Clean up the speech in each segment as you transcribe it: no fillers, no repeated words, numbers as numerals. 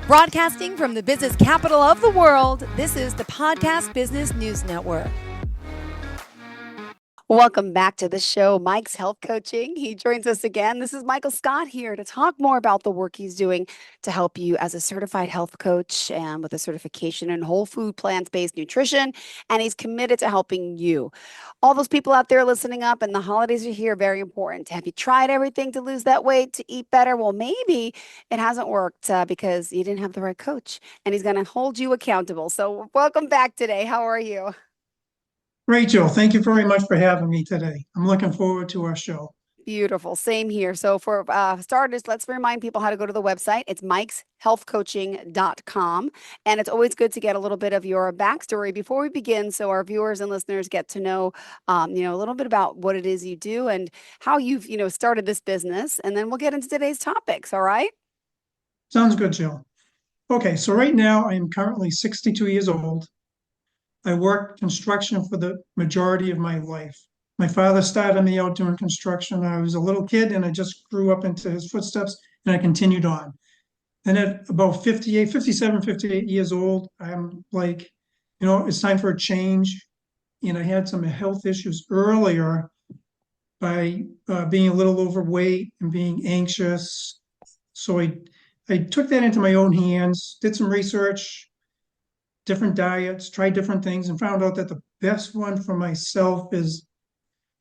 Broadcasting from the business capital of the world, this is the Podcast Business News Network. Welcome back to the show, Mike's Health Coaching. He joins us again. This is Michael Scott here to talk more about the work he's doing to help you as a certified health coach and with a certification in whole food, plant-based nutrition. And he's committed to helping you. All those people out there listening up, and the holidays are here, very important. Have you tried everything to lose that weight, to eat better? Well, maybe it hasn't worked because you didn't have the right coach, and he's going to hold you accountable. So welcome back today. How are you? Rachel, thank you very much for having me today. I'm looking forward to our show. Beautiful. Same here. So for starters, let's remind people how to go to the website. It's mikeshealthcoaching.com. And it's always good to get a little bit of your backstory before we begin, so our viewers and listeners get to know, a little bit about what it is you do and how you've, started this business. And then we'll get into today's topics. All right? Sounds good, Jill. Okay, so right now I am currently 62 years old. I worked construction for the majority of my life. My father started me out doing construction. I was a little kid and I just grew up into his footsteps and I continued on. And at about 58 years old, I'm like, it's time for a change. And I had some health issues earlier by being a little overweight and being anxious. So I took that into my own hands, did some research, different diets, tried different things, and found out that the best one for myself is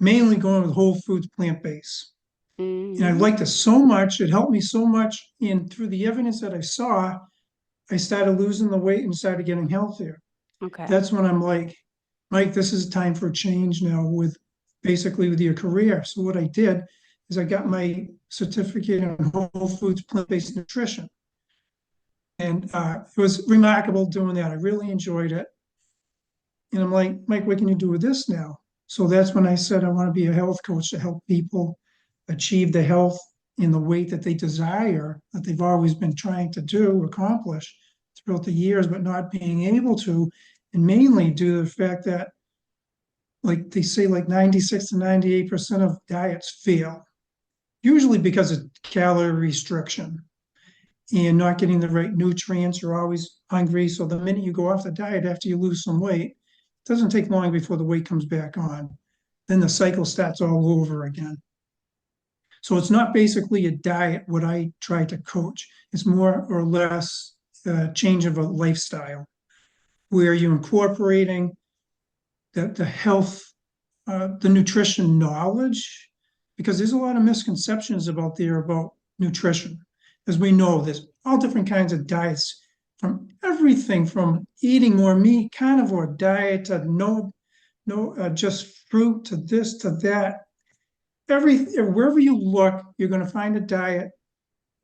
mainly going with whole foods, plant-based. And I liked it so much, it helped me so much. And through the evidence that I saw, I started losing the weight and started getting healthier. Okay. That's when I'm like, Mike, this is time for a change now with your career. So what I did is I got my certificate in whole foods, plant-based nutrition. And it was remarkable doing that. I really enjoyed it. And I'm like, Mike, what can you do with this now? So that's when I said I want to be a health coach to help people achieve the health in the weight that they desire, that they've always been trying to accomplish throughout the years, but not being able to. And mainly due to the fact that, like they say, like 96 to 98% of diets fail, usually because of calorie restriction and not getting the right nutrients. You're always hungry. So the minute you go off the diet after you lose some weight, it doesn't take long before the weight comes back on. Then the cycle starts all over again. So it's not basically a diet, what I try to coach. It's more or less a change of a lifestyle where you're incorporating the health, the nutrition knowledge, because there's a lot of misconceptions about nutrition. As we know, there's all different kinds of diets, from everything from eating more meat, carnivore diet, to just fruit, to this, to that. Wherever you look, you're going to find a diet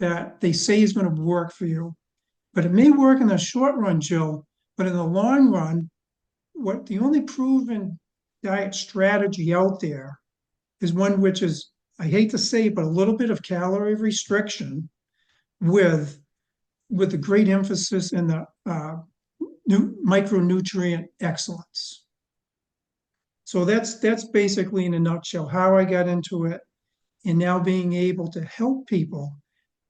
that they say is going to work for you. But it may work in the short run, Jill, but in the long run, the only proven diet strategy out there is one which is, I hate to say it, but a little bit of calorie restriction with a great emphasis in the micronutrient excellence. So that's basically in a nutshell how I got into it, and now being able to help people,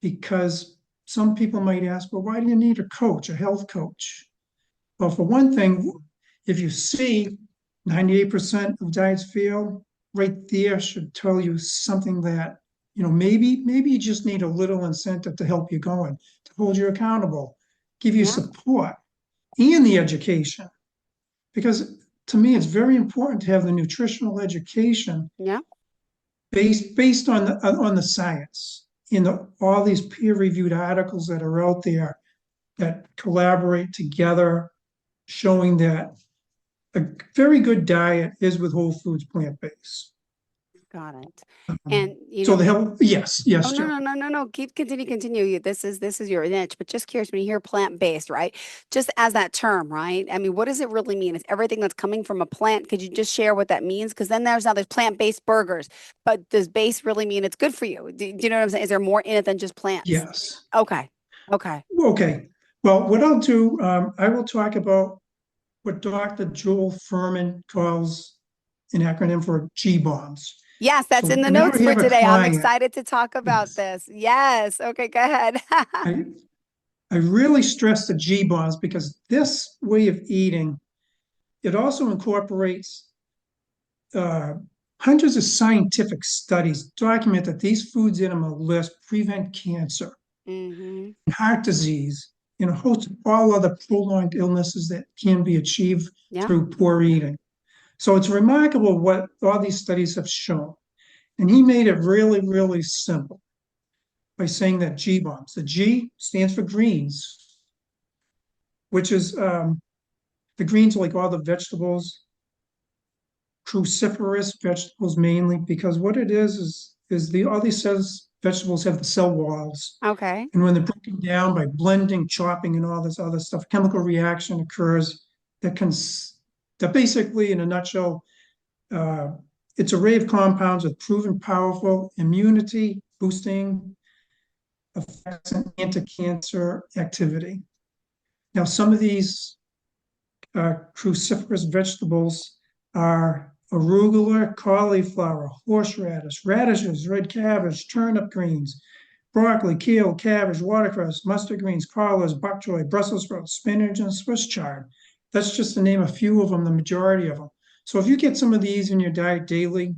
because some people might ask, well, why do you need a coach, a health coach? Well, for one thing, if you see 98% of diets fail, right there should tell you something that, maybe you just need a little incentive to help you going, to hold you accountable, give you support and the education. Because to me, it's very important to have the nutritional education based on the science, all these peer-reviewed articles that are out there that collaborate together, showing that a very good diet is with whole foods, plant-based. Got it. And so the health, yes. Oh, no. Continue. This is your niche, but just curious, when you hear plant-based, right? Just as that term, right? I mean, what does it really mean? It's everything that's coming from a plant. Could you just share what that means? Because then there's plant-based burgers, but does base really mean it's good for you? Do you know what I'm saying? Is there more in it than just plants? Yes. Okay. Well, what I'll do, I will talk about what Dr. Joel Fuhrman calls an acronym for G-BOMBs. Yes, that's in the notes for today. I'm excited to talk about this. Yes. Okay, go ahead. I really stress the G bombs because this way of eating, it also incorporates uh, hundreds of scientific studies document that these foods in a list prevent cancer, Mm-hmm. heart disease, and a host of all other prolonged illnesses that can be achieved Yeah. through poor eating. So it's remarkable what all these studies have shown. And he made it really, really simple by saying that G bombs. The G stands for greens, which is the greens are like all the vegetables, cruciferous vegetables mainly, because what it is the all these cells, vegetables have the cell walls. Okay. And when they're broken down by blending, chopping, and all this other stuff, chemical reaction occurs that can that basically, in a nutshell, uh, it's an array of compounds with proven powerful immunity boosting effects and anti-cancer activity. Now, some of these cruciferous vegetables are arugula, cauliflower, horseradish, radishes, red cabbage, turnip greens, broccoli, kale, cabbage, watercress, mustard greens, collards, bok choy, Brussels sprouts, spinach, and Swiss chard. That's just to name a few of them, the majority of them. So if you get some of these in your diet daily,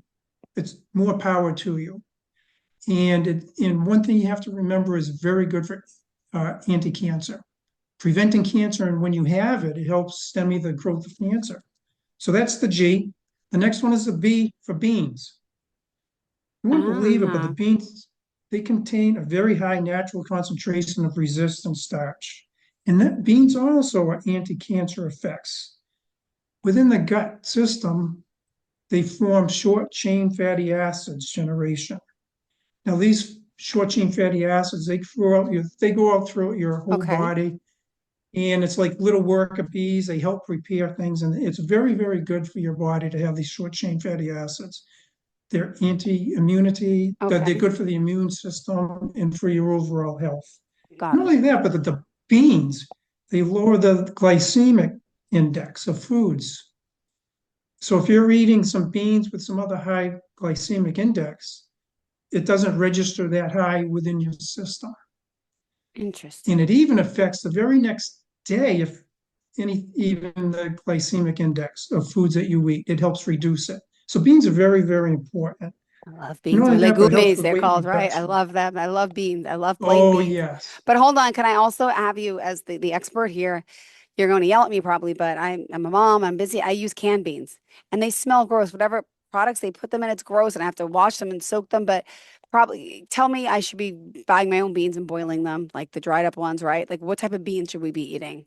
it's more power to you. And one thing you have to remember is very good for anti-cancer. Preventing cancer, and when you have it, it helps stem the growth of cancer. So that's the G. The next one is the B for beans. You won't believe it, but the Ah, beans, they contain a very high natural concentration of resistant starch. And that beans also are anti-cancer effects. Within the gut system, they form short chain fatty acids generation. Now, these short chain fatty acids, they go out through your whole okay. body, and it's like little worker bees. They help repair things, and it's very, very good for your body to have these short chain fatty acids. They're anti-immunity, they're Okay. good for the immune system and for your overall health. Got Not it. only that, but the beans, they lower the glycemic index of foods. So if you're eating some beans with some other high glycemic index, it doesn't register that high within your system. And Interesting. it even affects the very next day if even the glycemic index of foods that you eat, it helps reduce it. So beans are very, very important. I love Not beans or only that, but it helps legumes, with they're weight called, right? I reduction. love them. I love beans. I love plain Oh, beans. yes. But hold on, can I also have you as the expert here? You're going to yell at me probably, but I'm a mom. I'm busy. I use canned beans and they smell gross. Whatever products they put them in, it's gross and I have to wash them and soak them. But probably tell me I should be buying my own beans and boiling them, like the dried up ones, right? Like what type of beans should we be eating?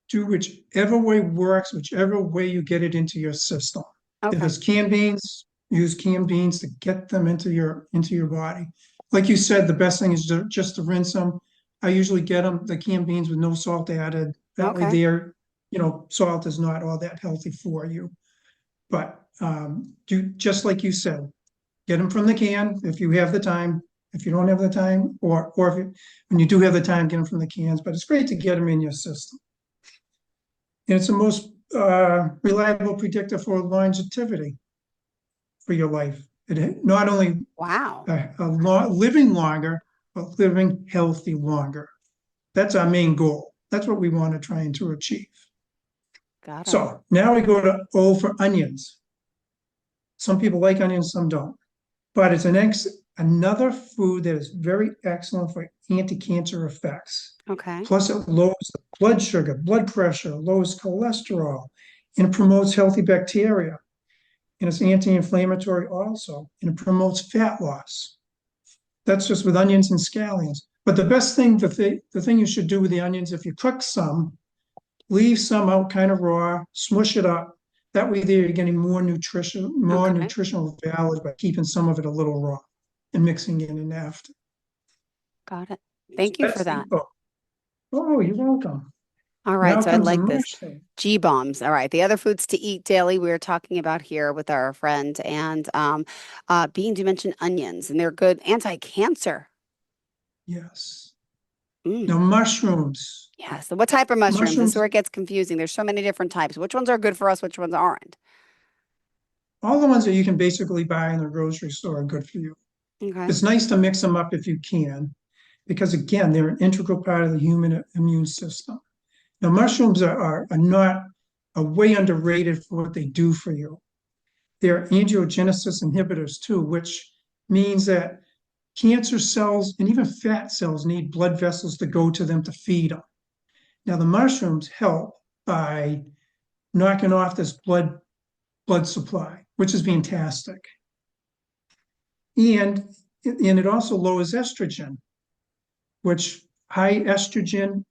Do whichever way works, whichever way you get it into your system. If Okay. it's canned beans, use canned beans to get them into your body. Like you said, the best thing is just to rinse them. I usually get them, the canned beans with no salt added. That way Okay. salt is not all that healthy for you. But do just like you said, get them from the can if you have the time. If you don't have the time, or when you do have the time, get them from the cans. But it's great to get them in your system. And it's the most reliable predictor for longevity for your life. It not only Wow. living longer, but living healthy longer. That's our main goal. That's what we want to try and to achieve. Got it. So now we go to O for onions. Some people like onions, some don't. But it's another food that is very excellent for anti-cancer effects. Okay. Plus, it lowers the blood sugar, blood pressure, lowers cholesterol, and it promotes healthy bacteria. And it's anti-inflammatory also, and it promotes fat loss. That's just with onions and scallions. But the best thing, the thing you should do with the onions, if you cook some, leave some out kind of raw, smush it up. That way there you're getting more Okay. nutritional value by keeping some of it a little raw and mixing it in after. Got it. So Thank you for that's that. oh, you're welcome. All right, Now so I comes the like this. mushroom. G bombs. All right, the other foods to eat daily we are talking about here with our friend and beans. You mentioned onions, and they're good anti-cancer. Yes. Mm, Now mushrooms. yeah. So, what type of mushrooms? This is Mushrooms, where it gets confusing. There's so many different types. Which ones are good for us? Which ones aren't? all the ones that you can basically buy in the grocery store are good for you. Okay. It's nice to mix them up if you can. because again, they're an integral part of the human immune system. Now, mushrooms are way underrated for what they do for you. They're angiogenesis inhibitors too, which means that cancer cells and even fat cells need blood vessels to go to them to feed them. Now, the mushrooms help by knocking off this blood supply, which is fantastic. And it also lowers estrogen, which high estrogen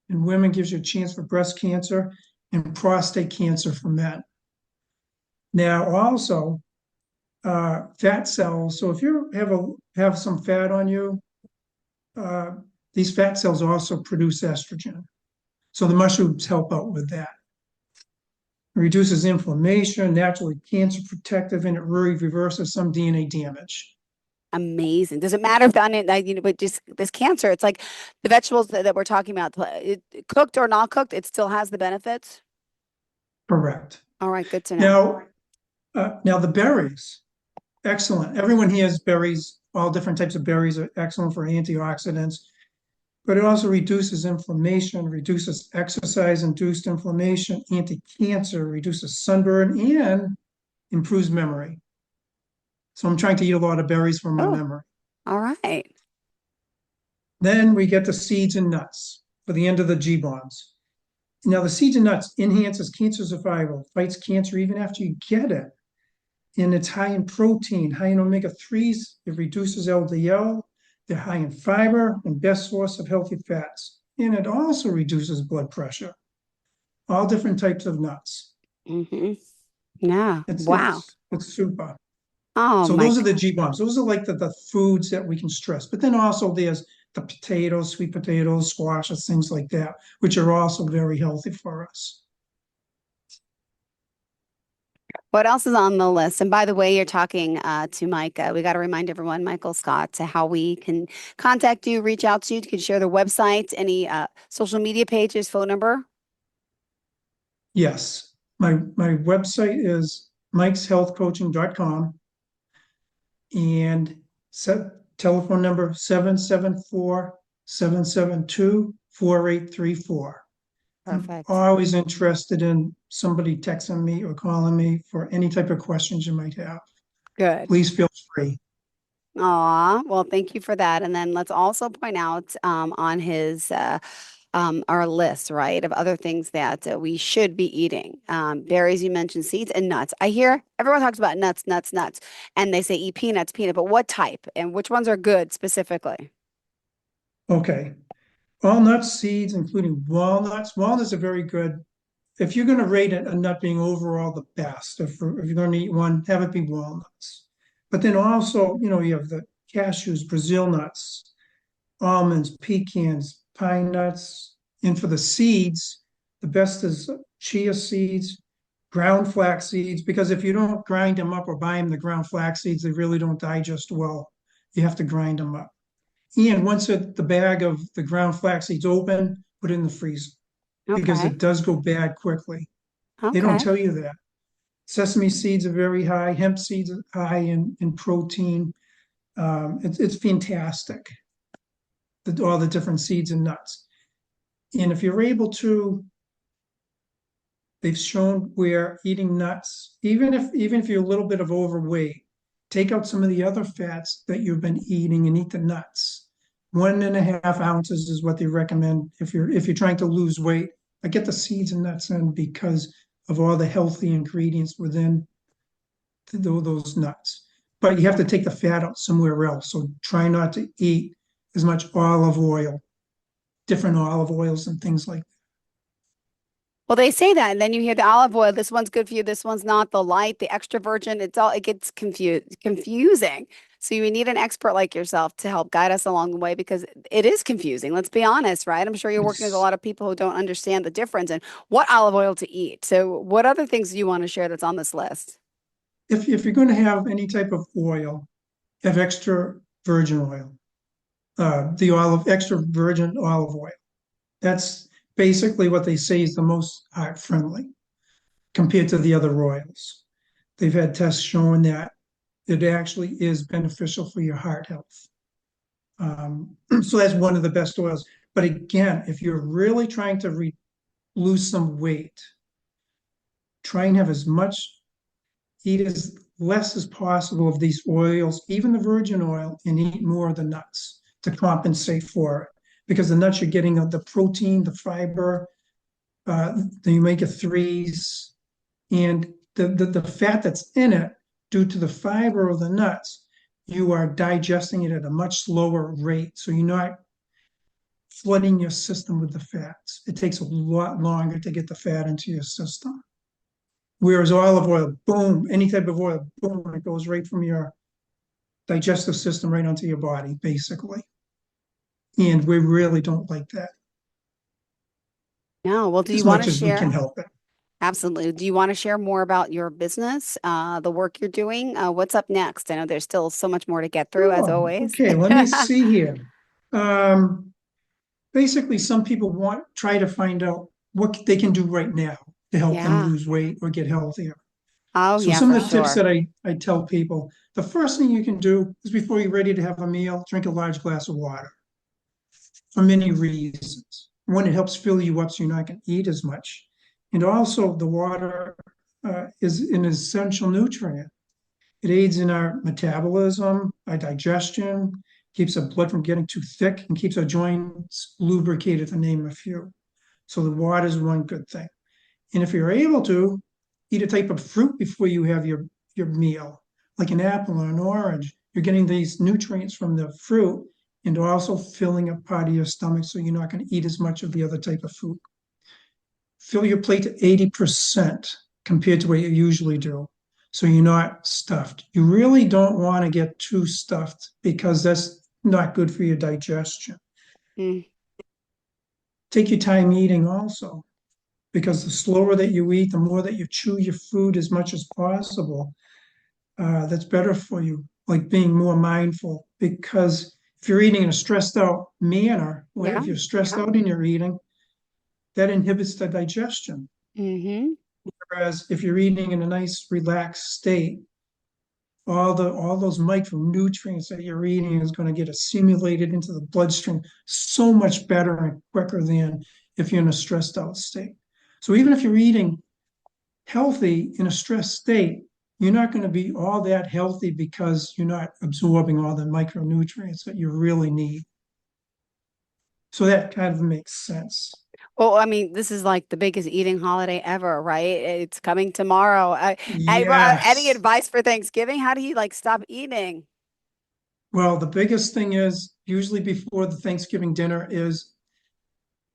in women gives you a chance for breast cancer and prostate cancer for men. Now, also, fat cells. So if you have some fat on you, these fat cells also produce estrogen. So the mushrooms help out with that. It reduces inflammation, naturally cancer protective, and it really reverses some DNA damage. Amazing. Does it matter if the onion, but just this cancer, it's like the vegetables that we're talking about, cooked or not cooked, it still has the benefits? Correct. All right, good to know. Now the berries, excellent. Everyone here has berries, all different types of berries are excellent for antioxidants, but it also reduces inflammation, reduces exercise-induced inflammation, anti-cancer, reduces sunburn, and improves memory. So I'm trying to eat a lot of berries for my memory. All right. Then we get the seeds and nuts for the end of the G-bombs. Now, the seeds and nuts enhances cancer survival, fights cancer even after you get it. And it's high in protein, high in omega-3s. It reduces LDL. They're high in fiber and best source of healthy fats. And it also reduces blood pressure. All different types of nuts. Mm-hmm. Yeah. Wow. It's super. Oh, so those are the G-bombs. Those are like the foods that we can stress. But then also there's the potatoes, sweet potatoes, squashes, things like that, which are also very healthy for us. What else is on the list? And by the way, you're talking to Mike. We got to remind everyone, Michael Scott, to how we can contact you, reach out to you. You can share the website, any social media pages, phone number. Yes. My website is mikeshealthcoaching.com and telephone number 774-772-4834. Perfect. I'm always interested in somebody texting me or calling me for any type of questions you might have. Good. Please feel free. Aw, well, thank you for that. And then let's also point out on his our list, right, of other things that we should be eating. Berries, you mentioned seeds and nuts. I hear everyone talks about nuts, and they say eat peanuts, but what type and which ones are good specifically? Okay. All nuts, seeds, including walnuts. Walnuts are very good. If you're going to rate a nut being overall the best, if you're going to eat one, have it be walnuts. But then also, you have the cashews, Brazil nuts, almonds, pecans, pine nuts. And for the seeds, the best is chia seeds, ground flax seeds, because if you don't grind them up or buy them the ground flax seeds, they really don't digest well. You have to grind them up. And once the bag of the ground flax seeds open, put it in the freezer because it does go bad quickly. They don't tell you that. Sesame seeds are very high. Hemp seeds are high in protein. It's fantastic, all the different seeds and nuts. And if you're able to, they've shown where eating nuts, even if you're a little bit of overweight, take out some of the other fats that you've been eating and eat the nuts. 1.5 ounces is what they recommend if you're trying to lose weight. I get the seeds and nuts in because of all the healthy ingredients within those nuts. But you have to take the fat out somewhere else. So try not to eat as much olive oil, different olive oils and things like that. Well, they say that, and then you hear the olive oil. This one's good for you. This one's not. The light, the extra virgin. It gets confusing. So you need an expert like yourself to help guide us along the way because it is confusing. Let's be honest, right? I'm sure you're working with a lot of people who don't understand the difference and what olive oil to eat. So what other things do you want to share that's on this list? If you're going to have any type of oil, have extra virgin oil, extra virgin olive oil. That's basically what they say is the most heart friendly compared to the other oils. They've had tests showing that it actually is beneficial for your heart health. So that's one of the best oils. But again, if you're really trying to lose some weight, try and have eat as less as possible of these oils, even the virgin oil, and eat more of the nuts to compensate for it. Because the nuts, you're getting the protein, the fiber, the omega-3s, and the fat that's in it, due to the fiber of the nuts, you are digesting it at a much slower rate. So you're not flooding your system with the fats. It takes a lot longer to get the fat into your system. Whereas olive oil, boom, any type of oil, boom, it goes right from your digestive system right onto your body, basically. And we really don't like that No, well, do you as want to much as we can share? help it. Absolutely. Do you want to share more about your business, the work you're doing? What's up next? I know there's still so much more to get through, as Oh, always. okay, let me see here. Um, Basically, some people try to find out what they can do right now to help them Yeah. lose weight or get healthier. Oh, So yeah, some for of the tips sure. that I tell people, the first thing you can do is before you're ready to have a meal, drink a large glass of water for many reasons. One, it helps fill you up so you're not going to eat as much. And also the water is an essential nutrient. It aids in our metabolism, our digestion, keeps the blood from getting too thick, and keeps our joints lubricated, to name a few. So the water is one good thing. And if you're able to, eat a type of fruit before you have your meal, like an apple or an orange. You're getting these nutrients from the fruit and also filling up part of your stomach so you're not going to eat as much of the other type of food. Fill your plate to 80% compared to what you usually do. So you're not stuffed. You really don't want to get too stuffed because that's not good for your digestion. Mm, Take your time eating also, because the slower that you eat, the more that you chew your food as much as possible. That's better for you, like being more mindful. Because if you're eating in a stressed out manner, yeah. if you're stressed out in your eating, that inhibits the digestion. Mm-hmm. Whereas if you're eating in a nice, relaxed state, all those micronutrients that you're eating is going to get assimilated into the bloodstream so much better and quicker than if you're in a stressed out state. So even if you're eating healthy in a stressed state, you're not going to be all that healthy because you're not absorbing all the micronutrients that you really need. So that kind of makes sense. Well, I mean, this is like the biggest eating holiday ever, right? It's coming tomorrow. Any Yes. advice for Thanksgiving? How do you like stop eating? Well, the biggest thing is usually before the Thanksgiving dinner is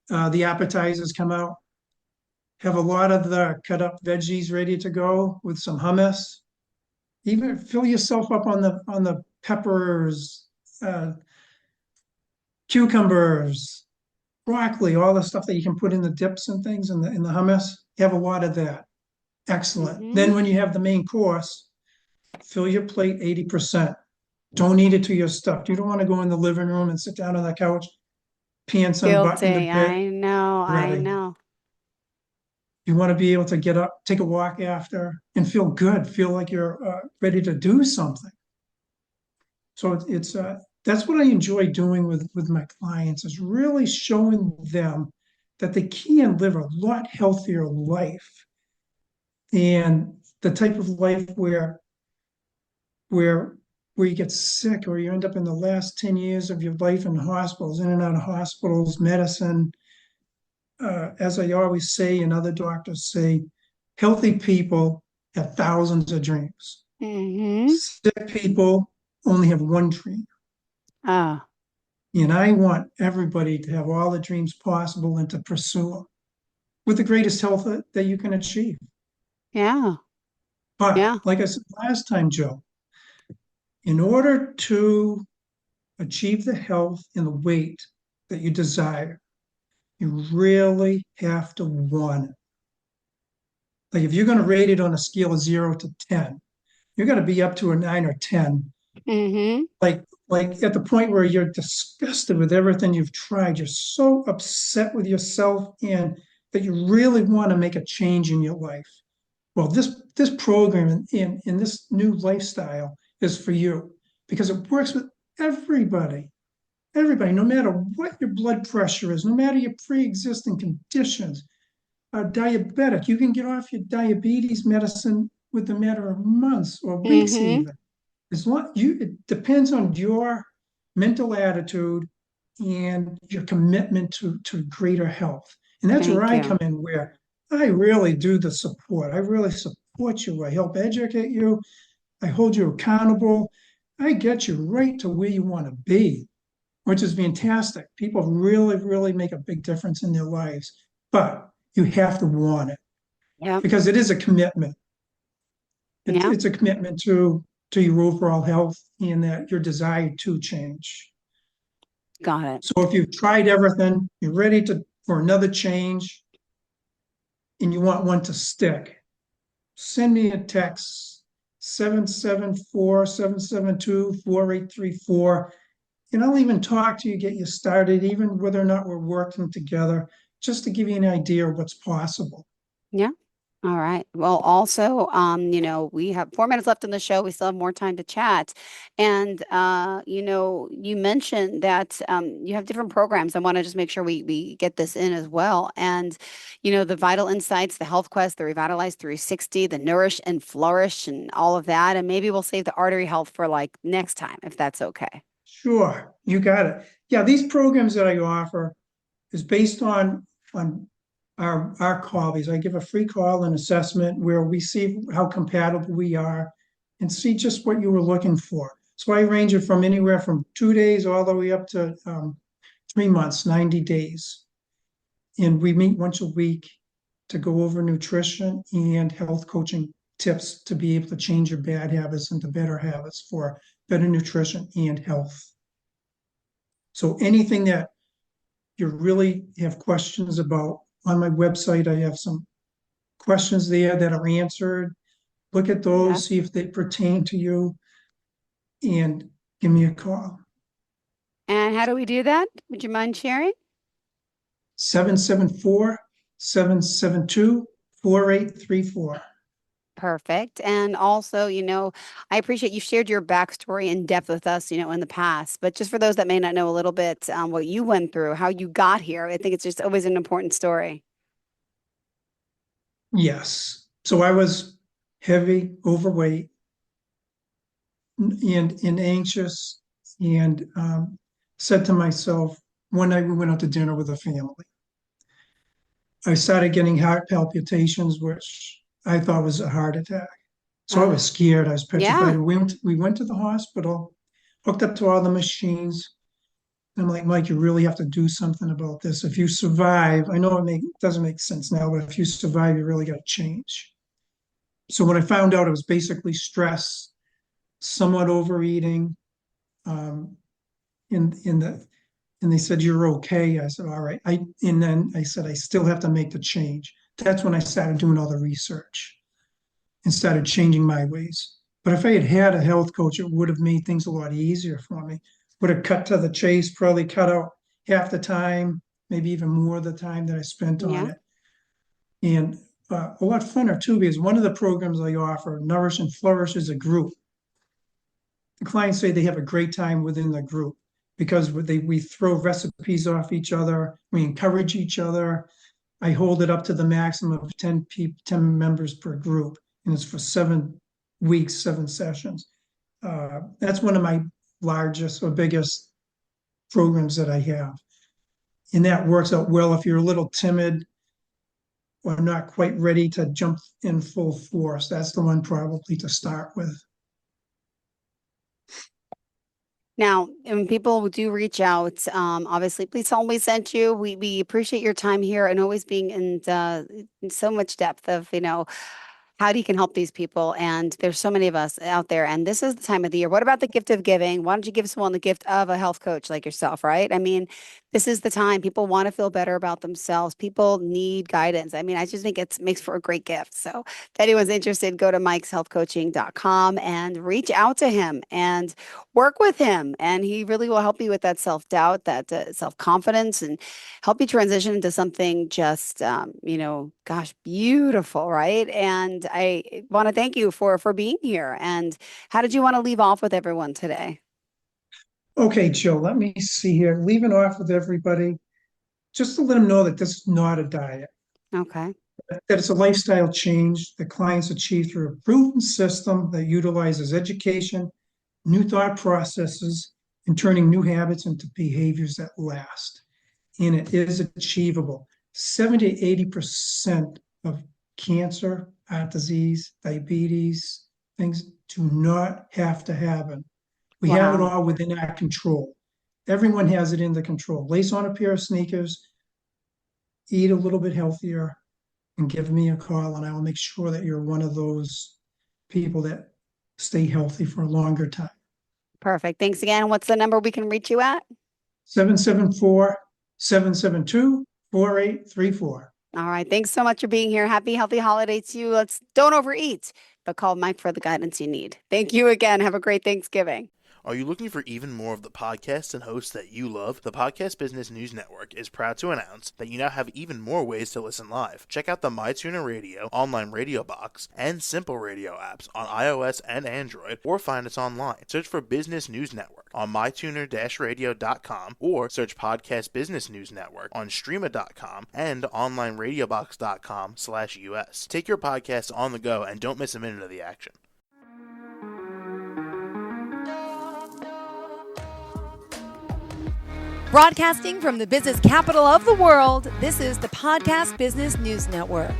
the appetizers come out. Have a lot of the cut up veggies ready to go with some hummus. Even fill yourself up on the peppers, uh, cucumbers, broccoli, all the stuff that you can put in the dips and things in the hummus. You have a lot of that. Excellent. Mm-hmm. Then when you have the main course, fill your plate 80%. Don't eat it till you're stuffed. You don't want to go in the living room and sit down on the couch, pants unbuttoned a Guilty. bit, I know. I ready. know. You want to be able to get up, take a walk after, and feel good, feel like you're ready to do something. So it's that's what I enjoy doing with my clients, is really showing them that they can live a lot healthier life, and the type of life where where you get sick or you end up in the last 10 years of your life in hospitals, in and out of hospitals, medicine. As I always say, and other doctors say, healthy people have thousands of dreams. Mm-hmm. Sick people only have one dream. Oh, And I want everybody to have all the dreams possible and to pursue them with the greatest health that you can achieve. yeah. But Yeah. like I said last time, Joe, in order to achieve the health and the weight that you desire, you really have to want it. Like if you're going to rate it on a scale of 0 to 10, you're going to be up to a 9 or 10. Mm-hmm. Like like at the point where you're disgusted with everything you've tried, you're so upset with yourself and that you really want to make a change in your life. Well, this program in this new lifestyle is for you because it works with everybody. everybody, no matter what your blood pressure is, no matter your pre-existing conditions, diabetic, you can get off your diabetes medicine with a matter of months or weeks Mm-hmm. even. It depends on your mental attitude and your commitment to greater health. And that's where Thank I you. come in, where I really do the support. I really support you. I help educate you. I hold you accountable. I get you right to where you want to be, which is fantastic. People really, really make a big difference in their lives, but you have to want it Yeah. because it is a commitment. Yeah. It's a commitment to your overall health and that your desire to change. Got it. So if you've tried everything, you're ready for another change, and you want one to stick, send me a text 774-772-4834, and I'll even talk to you, get you started, even whether or not we're working together, just to give you an idea of what's possible. Yeah. All right. Well, also, we have 4 minutes left in the show. We still have more time to chat. And, you mentioned that you have different programs. I want to just make sure we get this in as well. And, the Vital Insights, the Health Quest, the Revitalize 360, the Nourish and Flourish, and all of that. And maybe we'll save the artery health for like next time, if that's okay. Sure, you got it. Yeah, these programs that I offer is based on our calls. I give a free call and assessment where we see how compatible we are and see just what you were looking for. So I range it from anywhere from 2 days all the way up to 3 months, 90 days. And we meet once a week to go over nutrition and health coaching tips to be able to change your bad habits into better habits for better nutrition and health. So anything that you really have questions about, on my website, I have some questions there that are answered. Look at Yeah. those, see if they pertain to you, and give me a call. And how do we do that? Would you mind sharing? 774-772-4834. Perfect. And also, I appreciate you shared your backstory in depth with us, in the past. But just for those that may not know a little bit what you went through, how you got here, I think it's just always an important story. Yes. So I was heavy, overweight, and anxious, and said to myself, one night we went out to dinner with a family. I started getting heart palpitations, which I thought was a heart attack. So I was Uh, scared. I was yeah. petrified. We went to the hospital, hooked up to all the machines. I'm like, Mike, you really have to do something about this. If you survive, I know doesn't make sense now, but if you survive, you really got to change. So when I found out it was basically stress, somewhat overeating, um, in the and they said you're okay. I said, all right. And then I said I still have to make the change. That's when I started doing all the research and started changing my ways. But if I had had a health coach, it would have made things a lot easier for me. Would have cut to the chase, probably cut out half the time, maybe even more of the time that I spent on Yeah. it. And a lot funner too, because one of the programs I offer, Nourish and Flourish, is a group. The clients say they have a great time within the group because we throw recipes off each other, we encourage each other. I hold it up to the maximum of 10 people, 10 members per group, and it's for 7 weeks, 7 sessions. That's one of my largest or biggest programs that I have. And that works out well if you're a little timid or not quite ready to jump in full force. That's the one probably to start with. Now, when people do reach out, obviously, please tell them we sent you. We appreciate your time here and always being in so much depth of, how you can help these people. And there's so many of us out there, and this is the time of the year. What about the gift of giving? Why don't you give someone the gift of a health coach like yourself, right? I mean, this is the time. People want to feel better about themselves. People need guidance. I mean, I just think it makes for a great gift. So if anyone's interested, go to mikeshealthcoaching.com and reach out to him and work with him. And he really will help you with that self-doubt, that self-confidence, and help you transition into something just, gosh, beautiful, right? And I want to thank you for being here. And how did you want to leave off with everyone today? Okay, Jill, let me see here. Leaving off with everybody, just to let them know that this is not a diet, Okay. that it's a lifestyle change that clients achieve through a proven system that utilizes education, new thought processes, and turning new habits into behaviors that last. And it is achievable. 70 to 80% of cancer, heart disease, diabetes, things do not have to happen. We have it Wow. all within our control. Everyone has it in the control. Lace on a pair of sneakers, eat a little bit healthier, and give me a call, and I will make sure that you're one of those people that stay healthy for a longer time. Perfect. Thanks again. What's the number we can reach you at? 774-772-4834. All right. Thanks so much for being here. Happy, healthy holidays to you. Don't overeat, but call Mike for the guidance you need. Thank you again. Have a great Thanksgiving. Are you looking for even more of the podcasts and hosts that you love? The Podcast Business News Network is proud to announce that you now have even more ways to listen live. Check out the MyTuner Radio, online radio box, and Simple Radio apps on iOS and Android, or find us online. Search for Business News Network on mytuner-radio.com, or search Podcast Business News Network on streama.com and onlineradiobox.com/US. Take your podcast on the go and don't miss a minute of the action. Broadcasting from the business capital of the world, this is the Podcast Business News Network.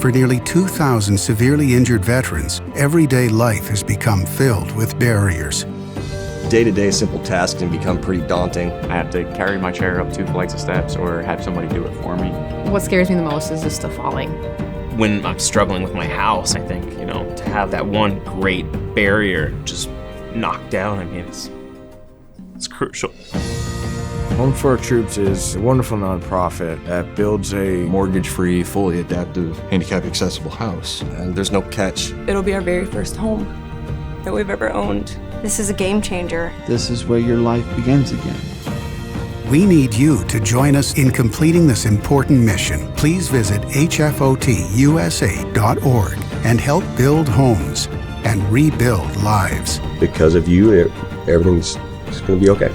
For nearly 2,000 severely injured veterans, everyday life has become filled with barriers. Day-to-day simple tasks can become pretty daunting. I have to carry my chair up 2 flights of steps or have somebody do it for me. What scares me the most is just the falling. When I'm struggling with my house, I think, to have that one great barrier just knocked down, it's crucial. Home for Our Troops is a wonderful nonprofit that builds a Mortgage-free, fully adaptive, handicap-accessible house. And there's no catch. It'll be our very first home that we've ever owned. This is a game changer. This is where your life begins again. We need you to join us in completing this important mission. Please visit hfotusa.org and help build homes and rebuild lives. Because of you, everything's going to be okay.